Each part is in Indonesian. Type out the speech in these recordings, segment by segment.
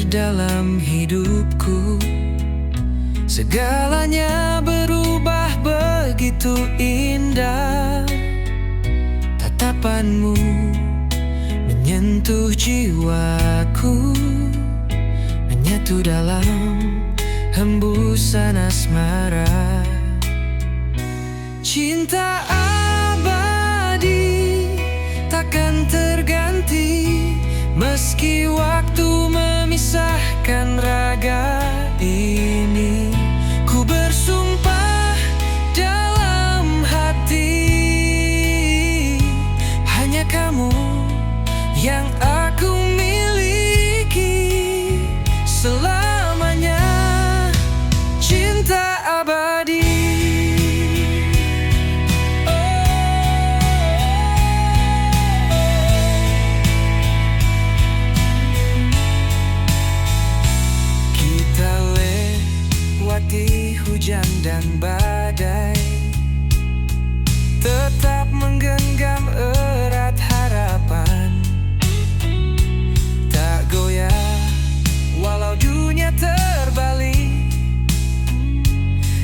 dalam hidupku. Segalanya berubah begitu indah. Tatapanmu menyentuh jiwaku, menyatu dalam hembusan asmara. Cinta abadi takkan terganti, meski waktu memisahkan raga ini. Ku bersumpah dalam hati, hanya kamu yang aku miliki selamanya. Cinta abadi. Hujan dan badai, tetap menggenggam erat harapan. Tak goyah walau dunia terbalik,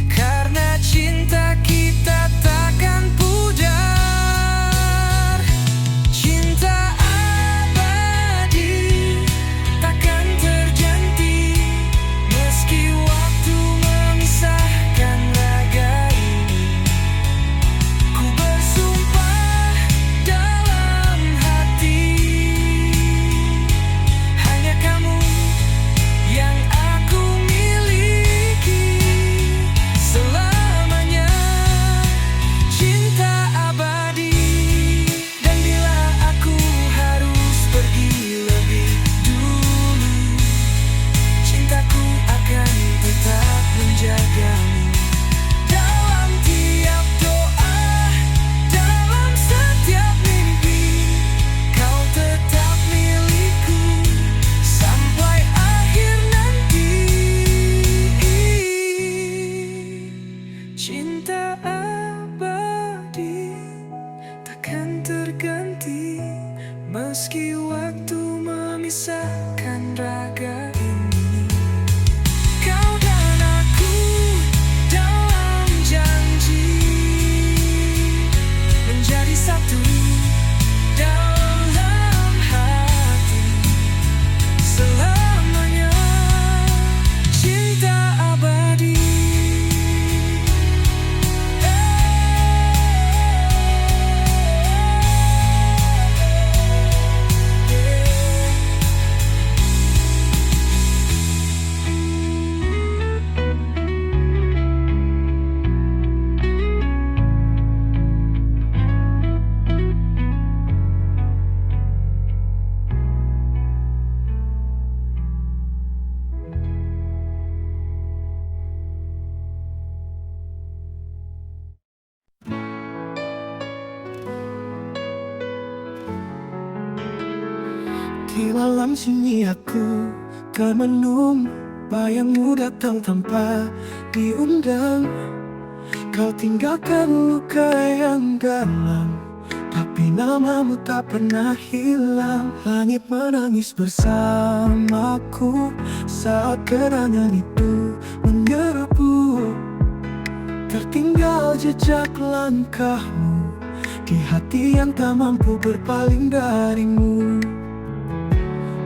karena cinta kita takkan pudar. Cinta abadi takkan terganti, meski waktu memisahkan raga ini. Ku bersumpah dalam hati, hanya kamu yang aku miliki selamanya. Cinta abadi. Dan bila aku harus pergi lebih dulu, cintaku akan tetap menjagamu. Dalam tiap doa, dalam setiap mimpi, kau tetap milikku sampai akhir nanti. Cinta abadi takkan terganti, meski waktu memisahkan raga ini. Kau dan aku dalam janji, menjadi satu dalam hati selamanya. Cinta abadi. Di malam sunyi aku kan menung, bayangmu datang tanpa diundang. Kau tinggalkan luka yang dalam, tapi namamu tak pernah hilang. Langit menangis bersamaku saat kenangan itu menyerbu. Tertinggal jejak langkahmu di hati yang tak mampu berpaling darimu.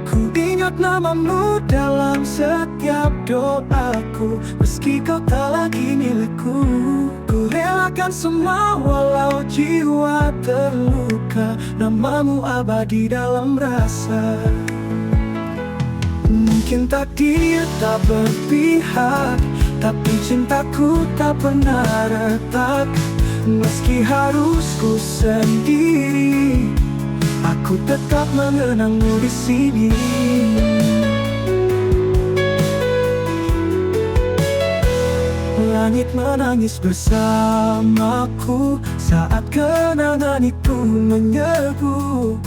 Ku ingat namamu dalam setiap doaku, meski kau tak lagi milikku. Ku relakan semua walau jiwa terluka, namamu abadi dalam rasa. Mungkin takdir tak berpihak, tapi cintaku tak pernah retak. Meski harus ku sendiri, aku tetap mengenangmu di sini. Langit menangis bersamaku saat kenangan itu menyerbu.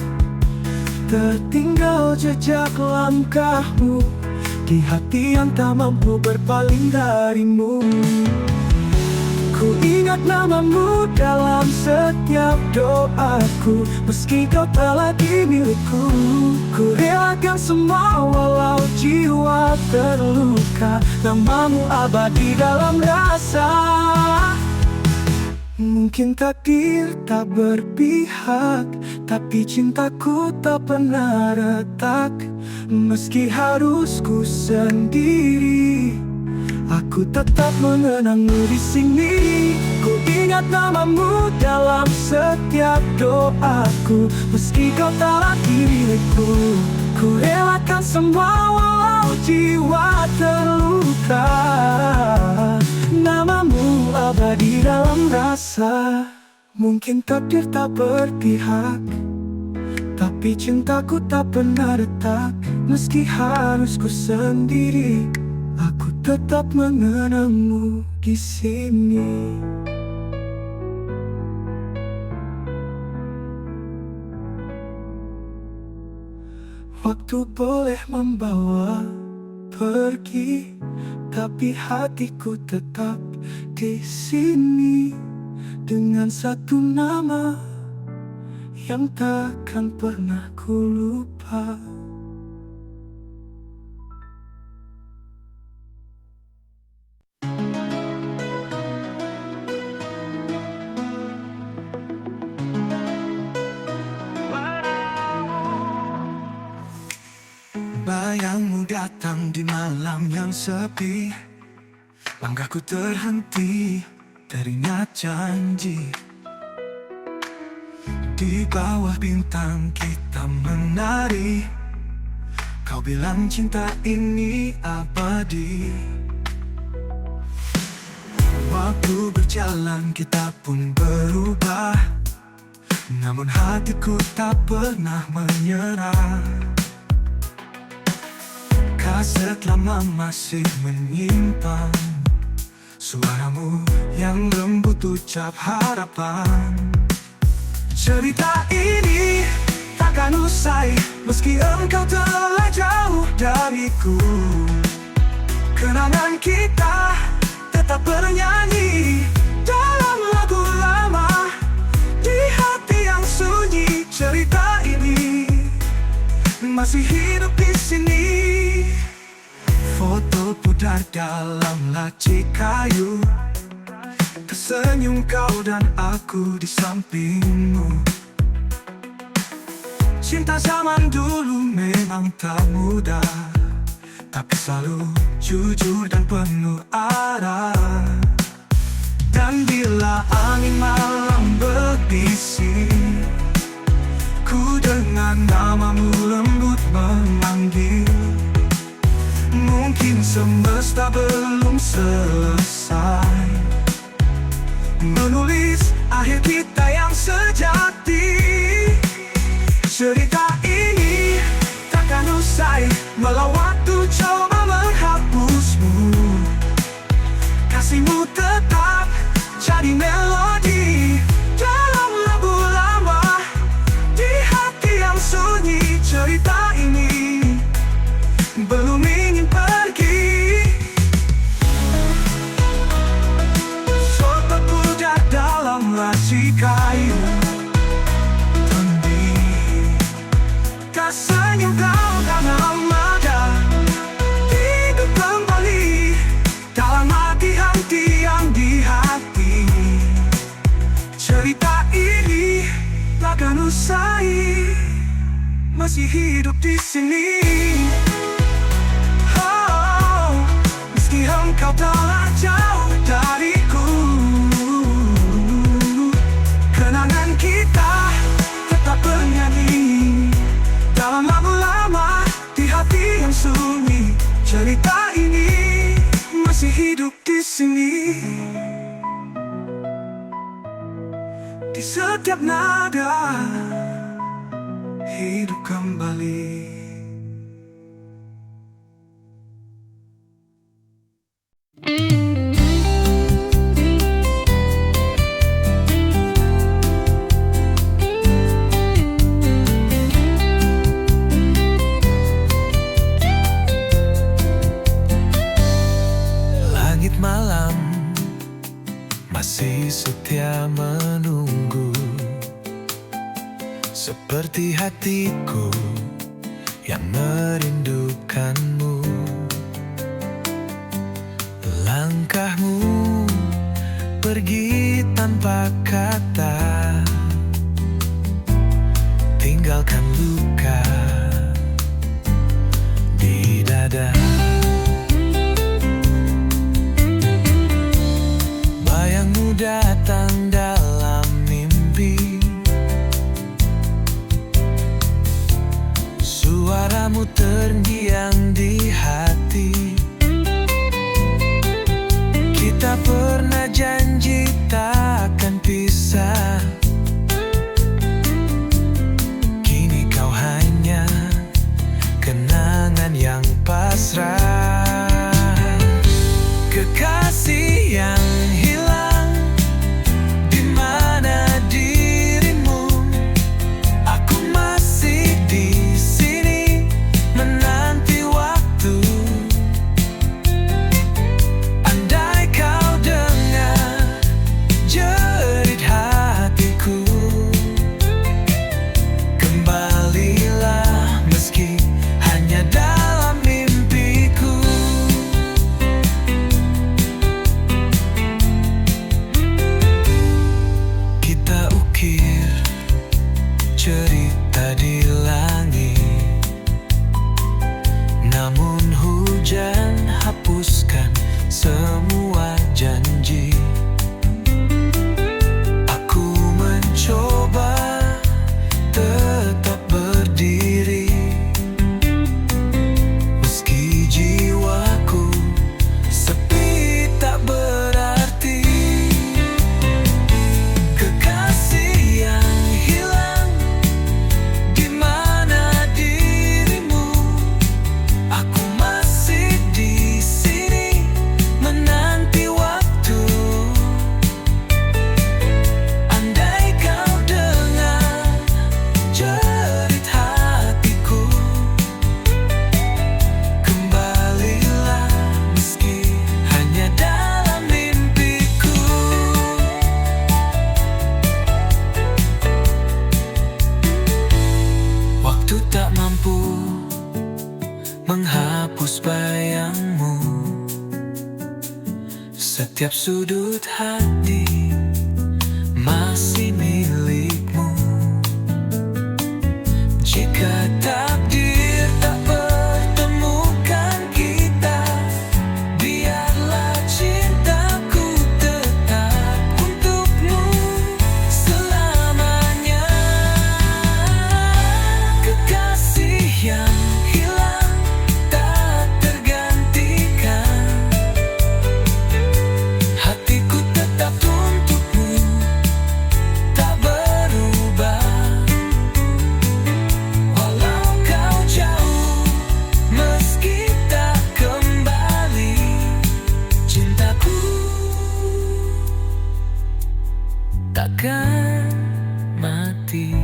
Tertinggal jejak langkahmu di hati yang tak mampu berpaling darimu. Ku ingat namamu dalam setiap doaku, meski kau tak lagi milikku. Ku relakan semua walau jiwa terluka, namamu abadi dalam rasa. Mungkin takdir tak berpihak, tapi cintaku tak pernah retak. Meski harus ku sendiri, aku tetap mengenangmu di sini. Ku ingat namamu dalam setiap doaku. Meski kau tak lagi milikku, ku relakan semua walau jiwa terluka. Namamu abadi dalam rasa. Mungkin takdir tak berpihak, tapi cintaku tak pernah retak. Meski harus ku sendiri, aku tetap mengenangmu di sini. Waktu boleh membawa pergi, tapi hatiku tetap di sini. Dengan satu nama yang takkan pernah ku lupa. Bayangmu datang di malam yang sepi, langkahku terhenti, teringat janji. Di bawah bintang kita menari, kau bilang cinta ini abadi. Waktu berjalan kita pun berubah, namun hatiku tak pernah menyerah. Kaset lama masih menyimpan suaramu yang lembut ucap harapan. Cerita ini takkan usai meski engkau telah jauh dariku. Kenangan kita tetap bernyanyi dalam lagu lama di hati yang sunyi. Cerita ini masih hidup di sini. Foto pudar dalam laci kayu, tersenyum kau dan aku di sampingmu. Cinta zaman dulu memang tak mudah, tapi selalu jujur dan penuh arah. Dan bila angin malam berbisik, ku dengar namamu lembut memanggil. Mungkin semesta belum selesai menulis akhir kita yang sejati. Cerita ini takkan usai walau waktu coba menghapusmu. Kasihmu tetap jadi melodi dalam lagu lama di hati yang sunyi. Cerita ini belum ingin pergi. Foto pudar dalam laci kayu, tanding tak senyum kau karena mada hidup kembali dalam hati-hati yang di hati. Cerita ini takkan usai masih hidup di sini. Meski engkau telah jauh dariku, kenangan kita tetap bernyanyi dalam lagu lama di hati yang sunyi. Cerita ini masih hidup di sini. Di setiap nada hidup kembali. Langit malam masih setia menunggu, seperti hatiku yang merindukanmu. hujan hapuskan semua janji. Aku mencoba tetap berdiri, meski jiwaku sepi tak berarti. Kekasih yang hilang, di mana dirimu? Aku masih di sini menanti waktu. Andai kau dengar jerit hatiku, kembalilah meski hanya dalam mimpiku. Waktu tak mampu menghapus bayangmu. Setiap sudut hati masih milikmu. Jika takdir tak pertemukan kita, biarlah cintaku tetap untukmu selamanya. Kekasih yang hilang tak tergantikan, hatiku tetap untukmu, tak berubah. Walau kau jauh, meski tak kembali, cintaku takkan mati.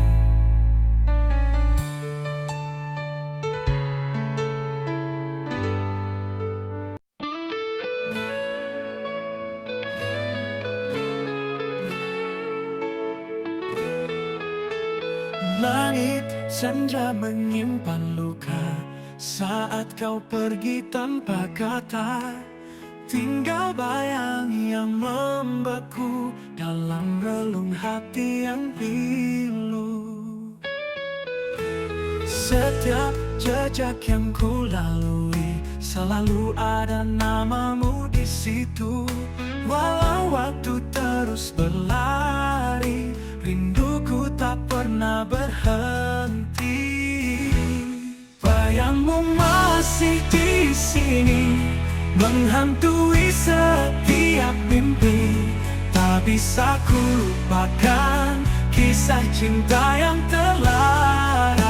Langit senja menyimpan luka saat kau pergi tanpa kata. Tinggal bayang yang membeku dalam relung hati yang pilu. Setiap jejak yang ku lalui selalu ada namamu di situ. Walau waktu terus berlari, rinduku tak pernah berhenti. Bayangmu masih di sini, menghantui setiap mimpi. Tak bisa ku lupakan kisah cinta yang terlarang.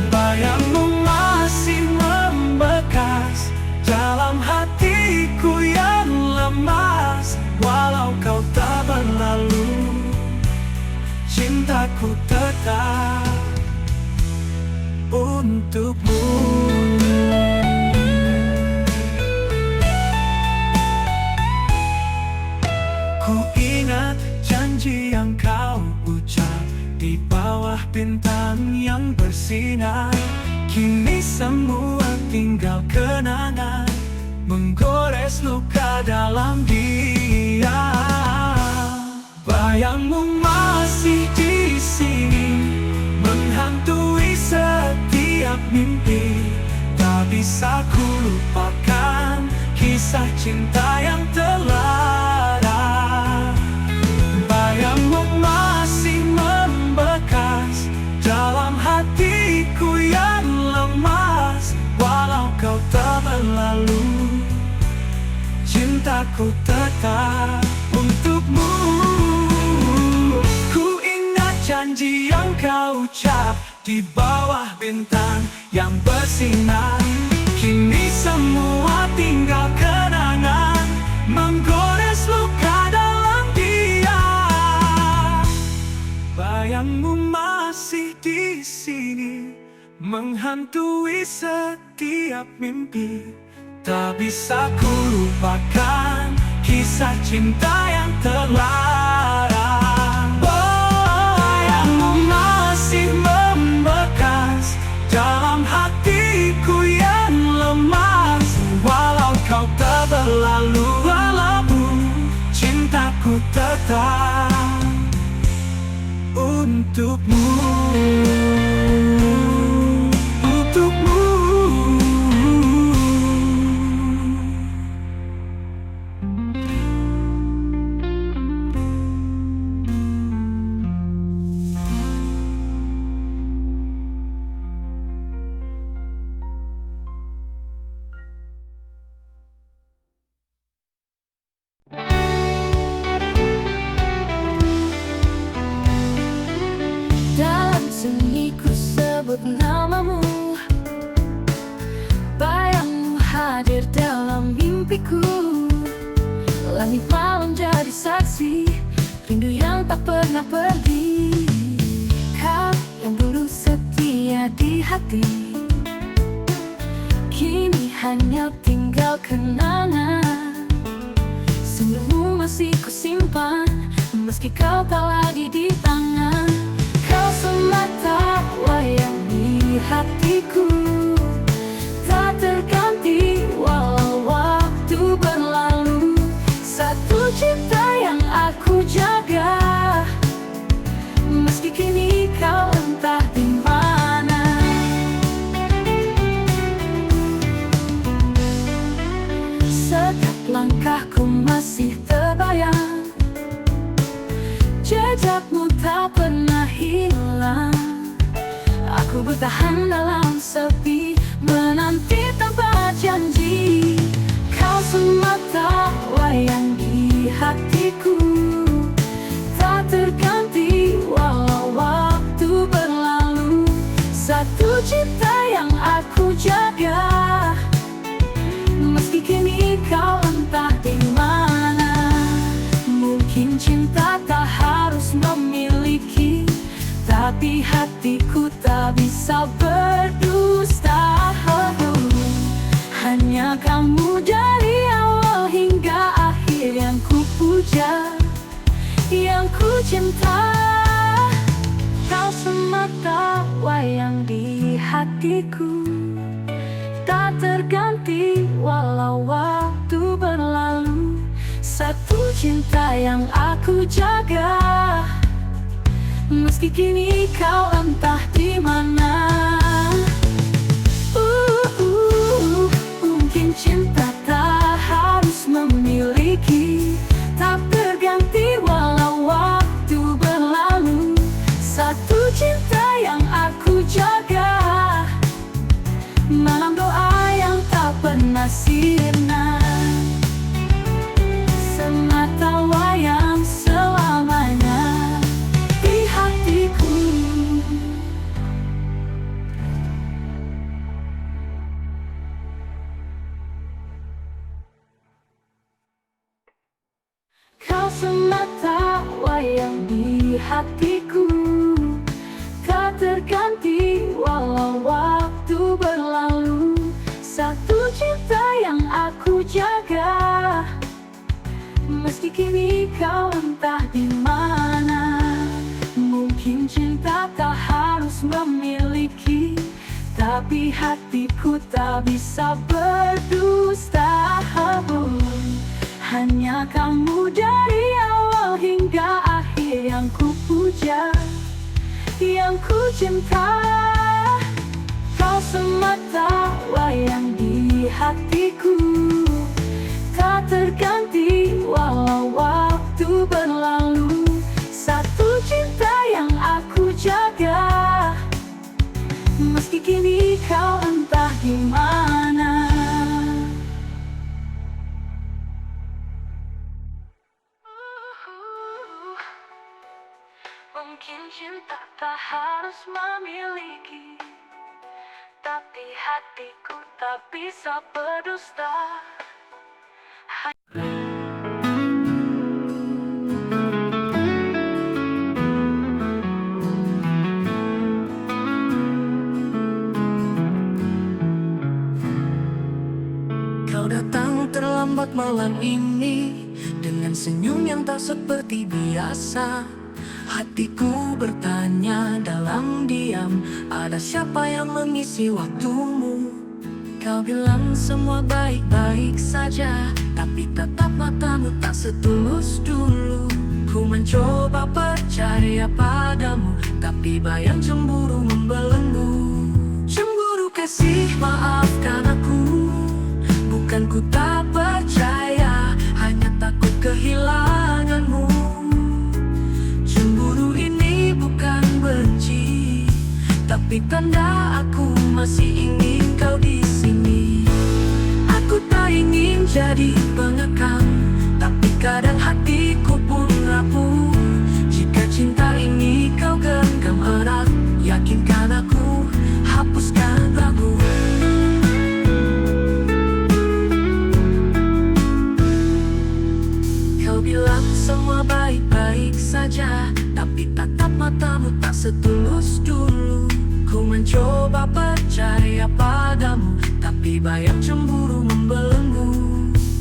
Bayangmu masih membekas dalam hatiku yang lemas. Walau kau tak berlalu, cintaku tetap untukmu. Ku ingat janji yang kau ucap di bawah bintang yang bersinar. Kini semua tinggal kenangan, menggores luka dalam dia. Bayangmu masih di sini, menghantui setiap mimpi. Tak bisa ku lupakan kisah cinta yang terlarang. Bayangmu masih membekas dalam hatiku yang lemas. Walau kau tak berlalu, cintaku tetap untukmu. Ku ingat janji yang kau ucap di bawah bintang yang bersinar. Kini semua tinggal kenangan, menggores luka dalam dia. Bayangmu masih di sini, menghantui setiap mimpi. Tak bisa ku lupakan kisah cinta yang terlarang. Bayangmu masih membekas dalam hatiku yang lemas. Walau kau tak berlalu, cintaku tetap untukmu. Langit malam jadi saksi rindu yang tak pernah pergi. Kau yang dulu setia di hati, kini hanya tinggal kenangan. Senyummu masih kusimpan meski kau tak lagi di tangan. Kau semata wayang di hatiku, tak terganti walau waktu berlalu. Satu cinta yang aku jaga, meski kini kau entah di mana. Setiap langkahku masih terbayang, jejakmu tak pernah hilang. Aku bertahan dalam sepi, menanti tanpa janji. Kau semata wayang di hatiku, tak terganti walau waktu berlalu. Satu cinta yang aku jaga, meski kini kau entah di mana. Mungkin cinta tak harus memiliki, tapi hatiku tak bisa berdusta. Hanya kamu dari awal hingga akhir yang ku puja, yang ku cinta. Kau semata wayang di hatiku, tak terganti walau waktu berlalu. Satu cinta yang aku jaga, meski kini kau entah di mana. Mungkin cinta tak harus memiliki, tak terganti walau waktu berlalu. Satu cinta yang aku jaga, malam doa yang tak pernah sirna. Semata wayang selamanya di hatiku. Kau semata wayang di hatiku, tak terganti walau waktu berlalu. Satu cinta yang aku jaga, meski kini kau entah di mana. Mungkin cinta tak harus memiliki, tapi hatiku tak bisa berdusta. Hanya kamu dari awal hingga akhir yang ku puja, yang ku cinta. Kau semata wayang di hatiku, tak terganti walau waktu berlalu. Satu cinta yang aku jaga, meski kini kau entah di mana. Mungkin cinta tak harus memiliki, tapi hatiku tak bisa berdusta. Kau datang terlambat malam ini dengan senyum yang tak seperti biasa. Hatiku bertanya dalam diam, ada siapa yang mengisi waktumu? Kau bilang semua baik-baik saja, tapi tatap matamu tak setulus dulu. Ku mencoba percaya padamu, tapi bayang cemburu membelenggu. Cemburu kasih maafkan aku, bukan ku tak percaya, hanya takut kehilanganmu. Cemburu ini bukan benci, tapi tanda aku masih ingin kau di sini. Aku tak ingin jadi pengekang, tapi kadang hatiku pun rapuh. Jika cinta ini kau genggam erat, yakinkan aku, hapuskan ragu. bayang cemburu membelenggu.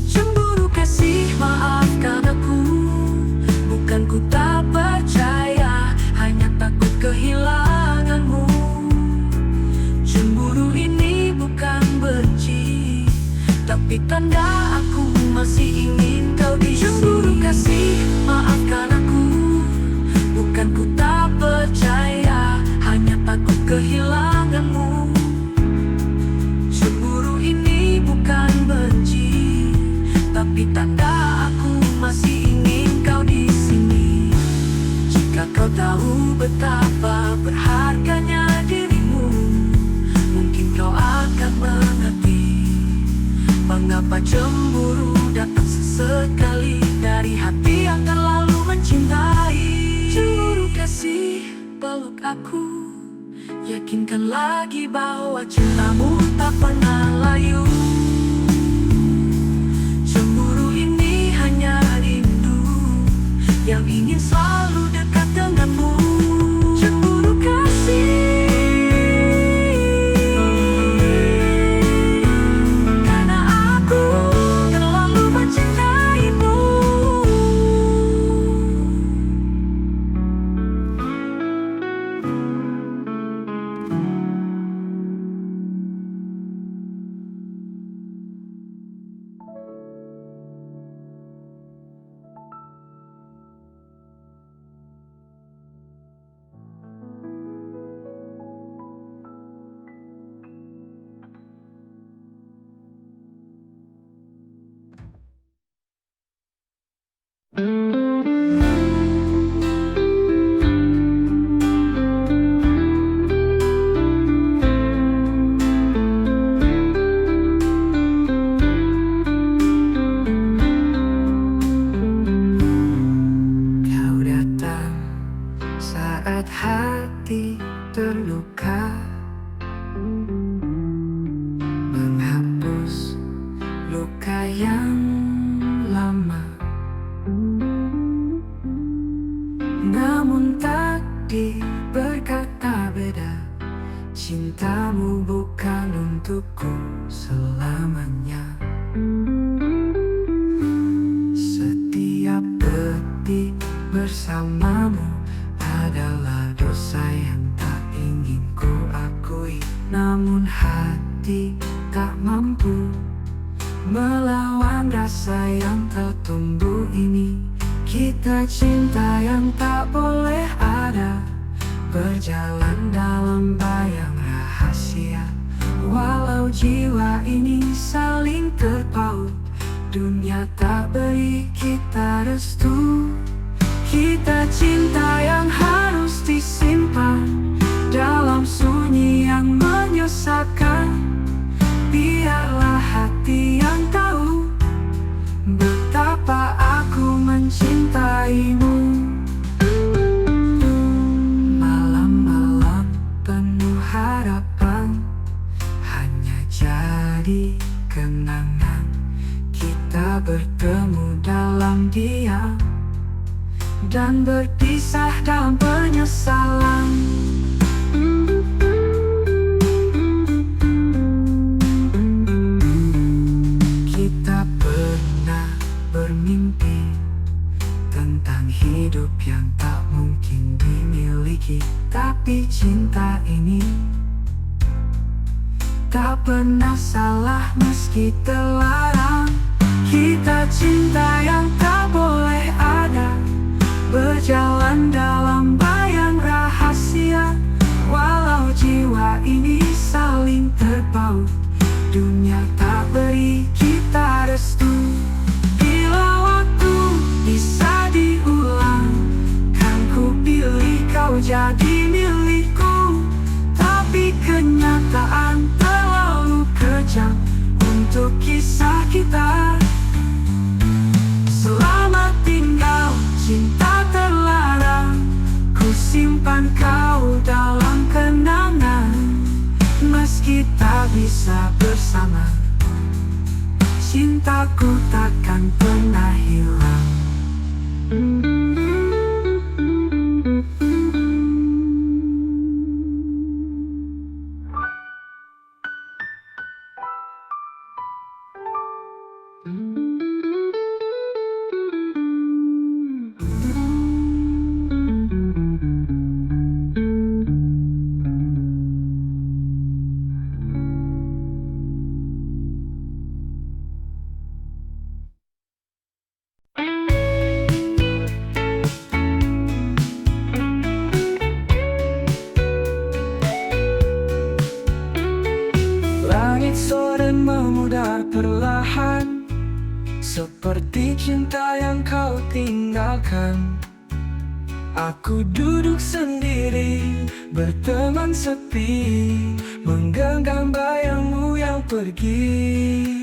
Cemburu kasih, maafkan aku. Bukan ku tak percaya, hanya takut kehilanganmu. Cemburu ini bukan benci, tapi tanda aku masih ingin kau di sini. Cemburu kasih, maafkan aku. Bukan ku tak percaya, hanya takut kehilanganmu. Cemburu ini bukan benci, tapi tanda aku masih ingin kau di sini. Jika kau tahu betapa berharganya dirimu, mungkin kau akan mengerti mengapa cemburu datang sesekali dari hati yang terlalu mencintai. Cemburu kasih, peluk aku, yakinkan lagi bahwa cintamu tak pernah layu. Cemburu ini hanya rindu yang ingin selalu dekat denganmu. Cemburu kasih, karena aku terlalu mencintaimu. Kau datang saat hati terluka, menghapus luka yang lama. Namun takdir berkata beda, cintamu bukan untukku selamanya. Setiap detik bersamamu adalah dosa yang tak ingin ku akui. Namun hati tak mampu melawan rasa yang tertumbuh ini. Kita cinta yang tak boleh ada, berjalan dalam bayang rahasia. Walau jiwa ini saling terpaut, dunia tak beri kita restu. Kita cinta yang harus disimpan dalam sunyi yang menyesatkan. Biarlah hati yang tahu betapa aku mencintaimu. Malam-malam penuh harapan hanya jadi kenangan. Kita bertemu dalam diam dan berpisah dalam penyesalan. Kita pernah bermimpi tentang hidup yang tak mungkin dimiliki, tapi cinta ini tak pernah salah meski terlarang. Kita cinta yang tak boleh ada, berjalan dalam bayang rahasia. Walau jiwa ini saling terpaut, dunia tak beri kita restu. Bila waktu bisa diulang, kan ku pilih kau jadi milikku. Tapi kenyataan terlalu kejam untuk kisah kita. Selamat tinggal cinta terlarang, ku simpan kau dalam kenangan. Meski tak bisa bersama, cintaku takkan pernah hilang. memudar perlahan, seperti cinta yang kau tinggalkan. Aku duduk sendiri, berteman sepi, menggenggam bayangmu yang pergi.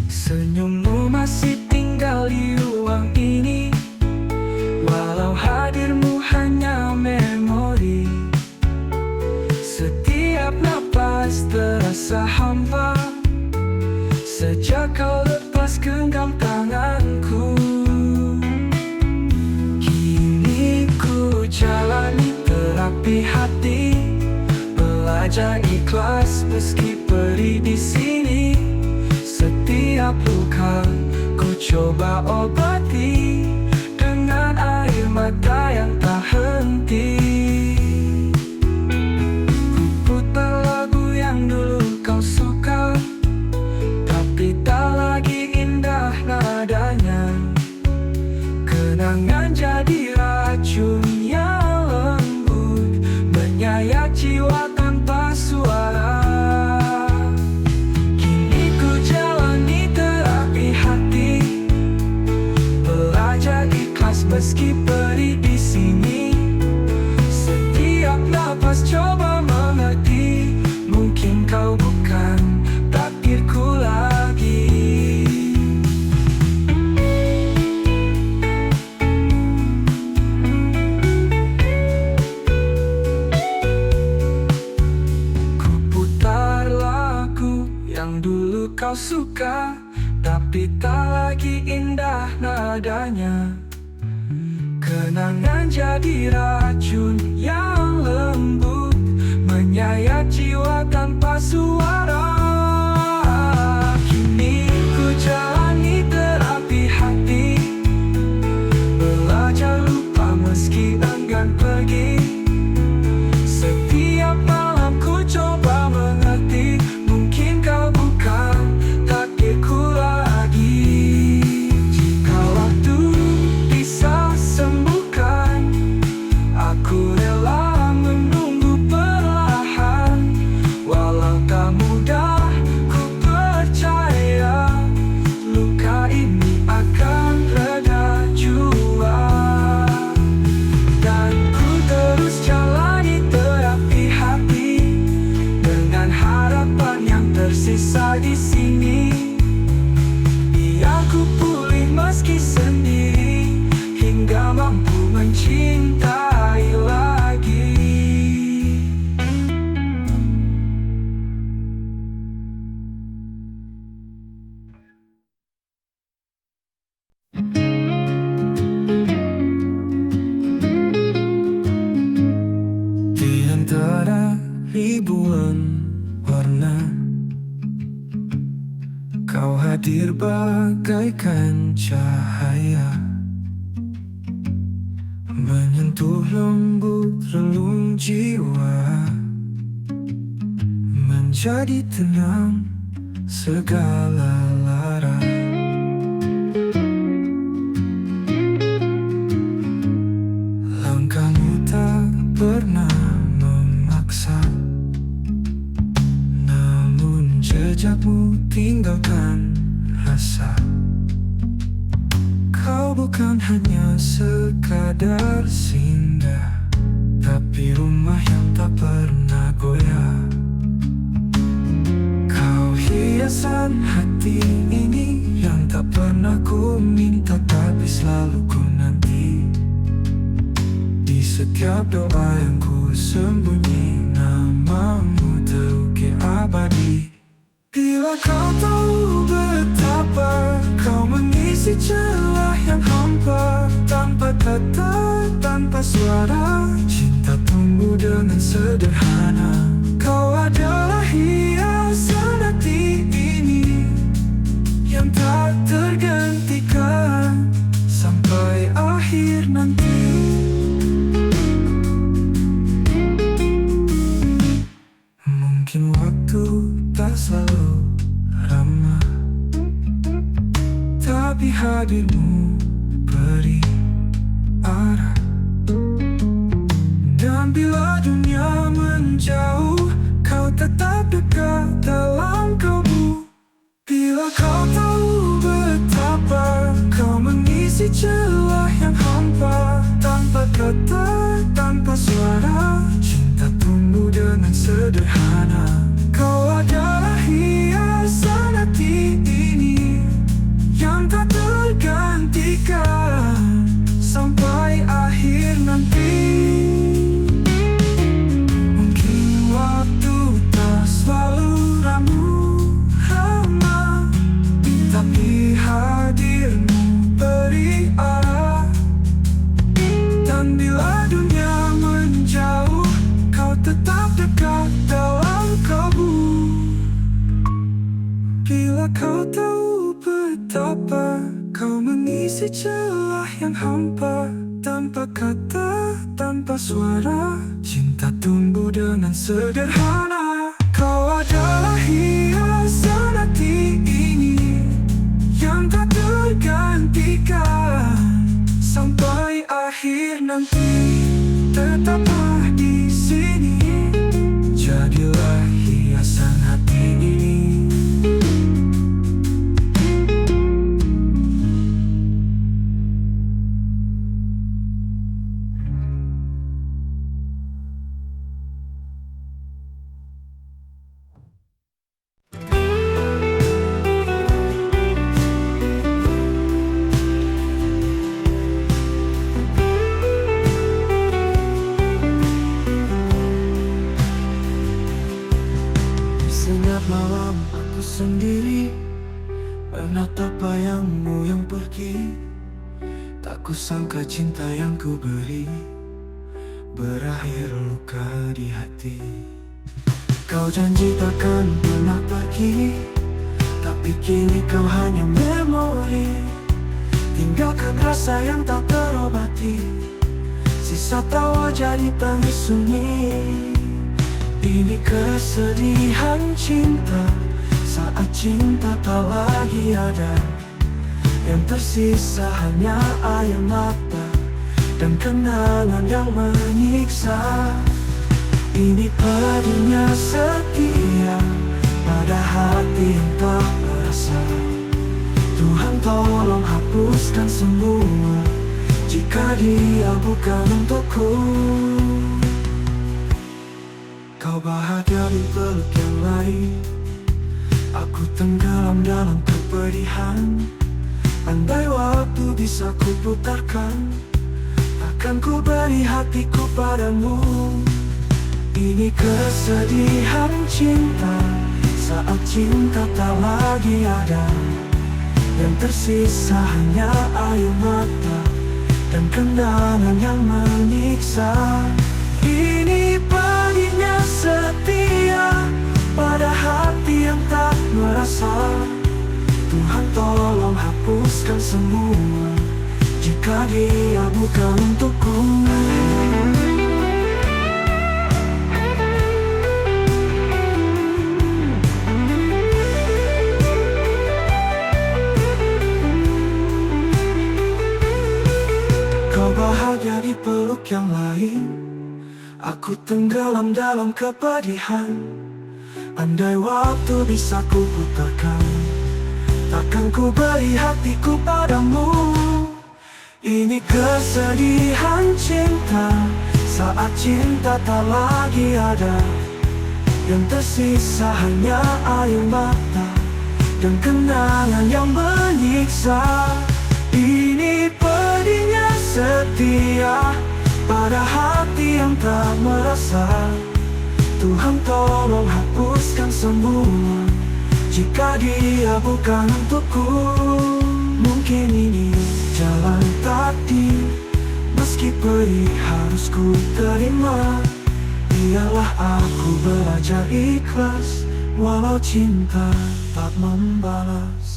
Senyummu masih tinggal di ruang ini, walau hadirmu hanya memori. Setiap napas terasa hampa, sejak kau lepas genggam tanganku. Kini ku jalani terapi hati, belajar ikhlas meski perih di sini. Setiap luka ku coba obati dengan air mata yang tak henti. Ku putar lagu yang dulu kau suka, tapi tak lagi indah nadanya. Kenangan jadi racun yang lembut, menyayat jiwa tanpa suara. Meski perih di sini, setiap napas coba mengerti. Mungkin kau bukan takdirku lagi. Ku putar lagu yang dulu kau suka, tapi tak lagi indah nadanya. Kenangan jadi racun yang lembut, menyayat jiwa tanpa suara. Kini ku jalani terapi hati, belajar lupa meski enggan pergi. Setiap malam ku coba mengerti, mungkin kau bukan takdirku lagi. Jika waktu bisa sembuhkan, aku rela menunggu perlahan. Walau tak mudah, ku percaya luka ini akan reda jua. Dan ku terus jalani terapi hati, dengan harapan yang tersisa di sini. Biar ku pulih meski sendiri, hingga mampu mencintai lagi. Di antara ribuan warna, kau hadir bagaikan cahaya, menyentuh lembut relung jiwa, menjadi tenang segala lara. Langkahmu tak pernah memaksa, namun jejakmu tinggalkan rasa. Kau bukan hanya sekadar singgah, tapi rumah yang tak pernah goyah. Kau hiasan hati ini yang tak pernah ku minta, tapi selalu ku nanti. Di setiap doa yang ku sembunyi, namamu terukir abadi. Bila kau tahu betapa kau mengisi celah yang hampa, tanpa kata, tanpa suara, cinta tumbuh dengan sederhana. Kau adalah hiasan hati ini yang tak tergantikan sampai akhir nanti. Mungkin waktu tak selalu ramah, tapi hadirmu beri arah. Dan bila dunia menjauh, kau tetap tetap dekat dalam kalbu. Bila kau tahu betapa kau mengisi celah yang hampa, tanpa kata, tanpa suara, cinta tumbuh dengan sederhana. Kau adalah hiasan hati ini yang tak tergantikan sampai akhir nanti. Mungkin waktu tak selalu ramah, tapi hadirmu beri arah. Dan bila dunia menjauh, kau tetap dekat dalam kalbu. Bila kau tahu betapa kau mengisi celah yang hampa, tanpa kata, tanpa suara, cinta tumbuh dengan sederhana. Kau adalah hiasan hati ini yang tak tergantikan sampai akhir nanti. Tetaplah di sini, jadilah hiasan hati ini. Setiap malam aku sendiri menatap bayangmu yang pergi. Tak kusangka cinta yang ku beri berakhir luka di hati. Kau janji takkan pernah pergi, tapi kini kau hanya memori. Tinggalkan rasa yang tak terobati, sisa tawa jadi tangis sunyi. Ini kesedihan cinta saat cinta tak lagi ada. Yang tersisa hanya air mata dan kenangan yang menyiksa. Ini pedihnya setia pada hati yang tak merasa. Tuhan tolong hapuskan semua jika dia bukan untukku. Kau bahagia di peluk yang lain, aku tenggelam dalam kepedihan. Andai waktu bisa ku putarkan, takkan ku beri hatiku padamu. Ini kesedihan cinta saat cinta tak lagi ada. Yang tersisa hanya air mata dan kenangan yang menyiksa. Ini pedihnya setia pada hati yang tak merasa. Tuhan tolong hapuskan semua jika dia bukan untukku. Kau bahagia di peluk yang lain, aku tenggelam dalam kepedihan. Andai waktu bisa ku putarkan, takkan ku beri hatiku padamu. Ini kesedihan cinta saat cinta tak lagi ada. Yang tersisa hanya air mata dan kenangan yang menyiksa. Ini pedihnya setia pada hati yang tak merasa. Tuhan tolong hapuskan semua jika dia bukan untukku. Mungkin ini jalan takdir, meski pedih harus ku terima. Biarlah aku belajar ikhlas, walau cinta tak membalas.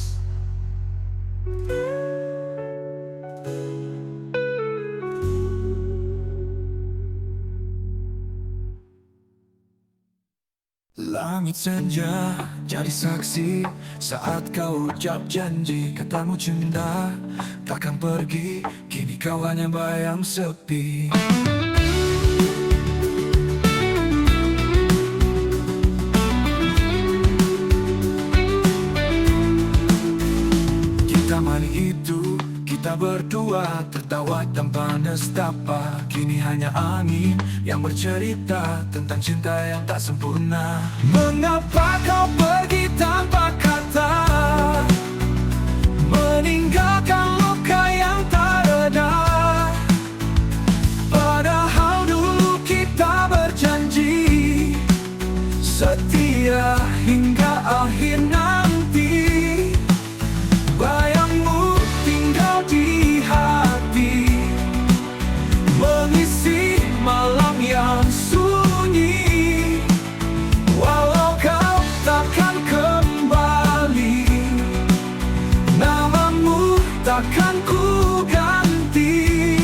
Langit senja jadi saksi saat kau ucap janji. Katamu cinta takkan pergi, kini kau hanya bayang sepi. berdua tertawa tanpa nestapa. Kini hanya angin yang bercerita tentang cinta yang tak sempurna. Mengapa kau pergi tanpa kata, meninggalkan luka yang tak reda? Padahal dulu kita berjanji setia hingga akhir nanti. Bayangmu tinggal di hati, mengisi malam yang sunyi. Walau kau takkan kembali, namamu takkan ku ganti.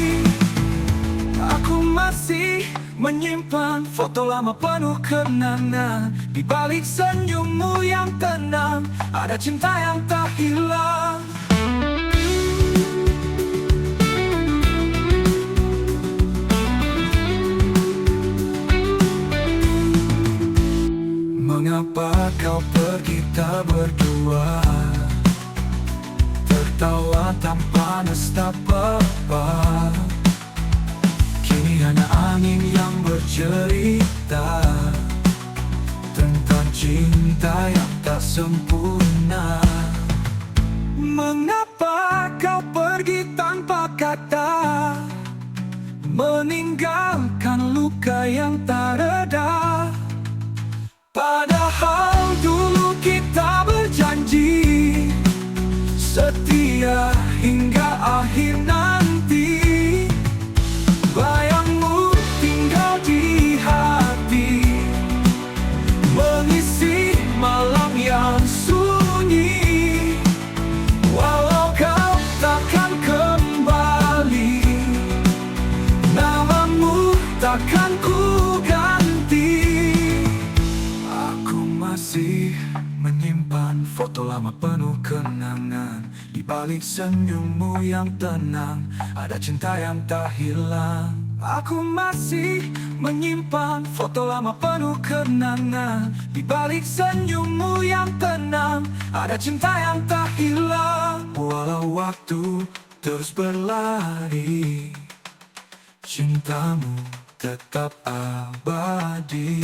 Aku masih menyimpan foto lama penuh kenangan. Di balik senyummu yang tenang, ada cinta yang tak hilang. Mengapa kau pergi tak berdua, tertawa tanpa nestapa? Kini hanya angin yang bercerita tentang cinta yang tak sempurna. Mengapa kau pergi tanpa kata, meninggalkan luka yang tak reda? Padahal dulu kita berjanji setia hingga akhir nanti. Bayangmu tinggal di hati, mengisi malam yang sunyi. Walau kau takkan kembali, namamu takkan ku ganti. Aku masih menyimpan foto lama penuh kenangan. Di balik senyummu yang tenang, ada cinta yang tak hilang. Aku masih menyimpan foto lama penuh kenangan. Di balik senyummu yang tenang, ada cinta yang tak hilang. Walau waktu terus berlari, cintamu tetap abadi.